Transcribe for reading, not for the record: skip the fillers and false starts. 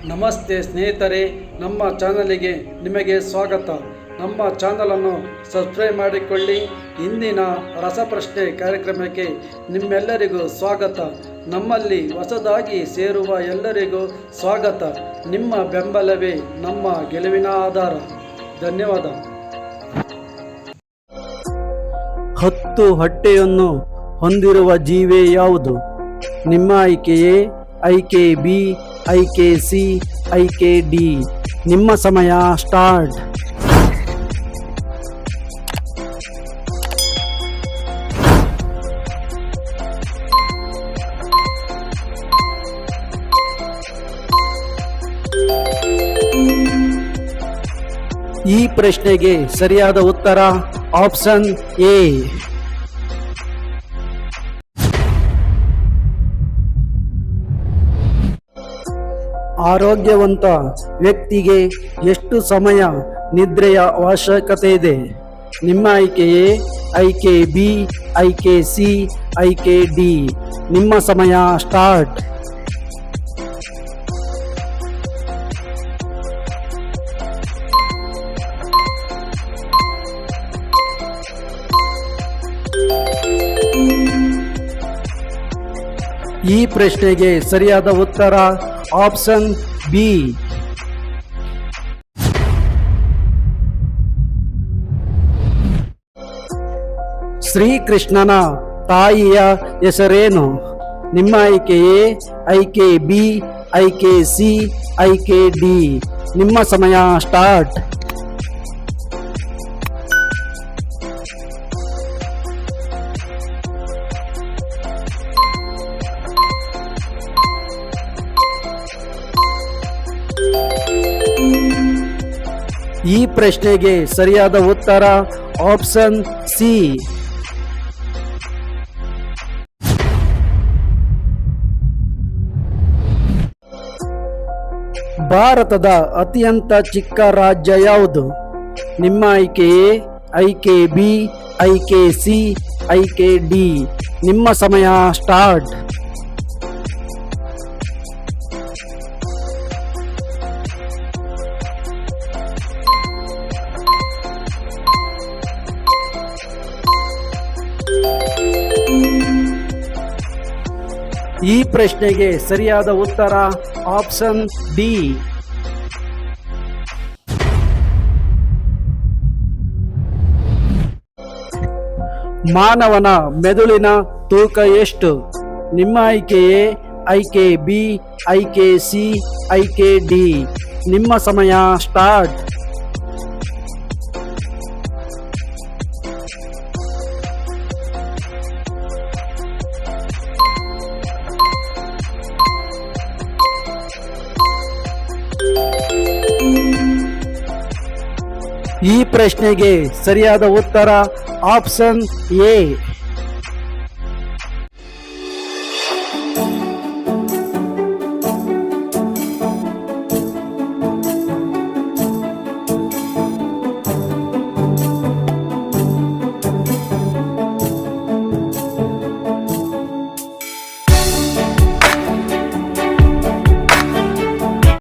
ನಮಸ್ತೆ ಸ್ನೇಹಿತರೆ, ನಮ್ಮ ಚಾನಲಿಗೆ ನಿಮಗೆ ಸ್ವಾಗತ. ನಮ್ಮ ಚಾನಲನ್ನು ಸಬ್ಸ್ಕ್ರೈಬ್ ಮಾಡಿಕೊಳ್ಳಿ. ಇಂದಿನ ರಸಪ್ರಶ್ನೆ ಕಾರ್ಯಕ್ರಮಕ್ಕೆ ನಿಮ್ಮೆಲ್ಲರಿಗೂ ಸ್ವಾಗತ. ನಮ್ಮಲ್ಲಿ ಹೊಸದಾಗಿ ಸೇರುವ ಎಲ್ಲರಿಗೂ ಸ್ವಾಗತ. ನಿಮ್ಮ ಬೆಂಬಲವೇ ನಮ್ಮ ಗೆಲುವಿನ ಆಧಾರ. ಧನ್ಯವಾದ. 10 ಹೊಟ್ಟೆಯನ್ನು ಹೊಂದಿರುವ ಜೀವಿ ಯಾವುದು? ನಿಮ್ಮ ಆಯ್ಕೆಯೇ ಆಯ್ಕೆ ಬಿ, ಆಯ್ಕೆ ಸಿ, ಆಯ್ಕೆ ಡಿ. ನಿಮ್ಮ ಸಮಯ ಸ್ಟಾರ್ಟ್. ಈ ಪ್ರಶ್ನೆಗೆ ಸರಿಯಾದ ಉತ್ತರ ಆಪ್ಷನ್ ಎ. ಆರೋಗ್ಯವಂತ ವ್ಯಕ್ತಿಗೆ ಎಷ್ಟು ಸಮಯ ನಿದ್ರೆಯ ಅವಶ್ಯಕತೆ ಇದೆ? ನಿಮ್ಮ ಆಯ್ಕೆಯೇ ಆಯ್ಕೆ ಬಿ, ಆಯ್ಕೆ ಸಿ, ಆಯ್ಕೆ ಡಿ. ನಿಮ್ಮ ಸಮಯ ಸ್ಟಾರ್ಟ್. ಈ ಪ್ರಶ್ನೆಗೆ ಸರಿಯಾದ ಉತ್ತರ ಆಪ್ಷನ್ ಬಿ. ಶ್ರೀಕೃಷ್ಣನ ತಾಯಿಯ ಹೆಸರೇನು? ನಿಮ್ಮ ಆಯ್ಕೆಯೇ ಆಯ್ಕೆ ಬಿ, ಆಯ್ಕೆ ಸಿ, ಆಯ್ಕೆ ಡಿ. ನಿಮ್ಮ ಸಮಯ ಸ್ಟಾರ್ಟ್. ಈ ಪ್ರಶ್ನೆಗೆ ಸರಿಯಾದ ಉತ್ತರ ಆಪ್ಷನ್ ಸಿ. ಭಾರತದ ಅತ್ಯಂತ ಚಿಕ್ಕ ರಾಜ್ಯ ಯಾವುದು? ನಿಮ್ಮ ಆಯ್ಕೆಯೇ ಆಯ್ಕೆ ಬಿ, ಆಯ್ಕೆ ಸಿ, ಆಯ್ಕೆ ಡಿ. ನಿಮ್ಮ ಸಮಯ ಸ್ಟಾರ್ಟ್. ಈ ಪ್ರಶ್ನೆಗೆ ಸರಿಯಾದ ಉತ್ತರ ಆಪ್ಷನ್ ಡಿ. ಮಾನವನ ಮೆದುಳಿನ ತೂಕ ಎಷ್ಟು? ನಿಮ್ಮ ಆಯ್ಕೆಯೇ ಆಯ್ಕೆ ಬಿ, ಆಯ್ಕೆ ಸಿ, ಆಯ್ಕೆ ಡಿ. ನಿಮ್ಮ ಸಮಯ ಸ್ಟಾರ್ಟ್. ಈ ಪ್ರಶ್ನೆಗೆ ಸರಿಯಾದ ಉತ್ತರ ಆಪ್ಷನ್ ಎ.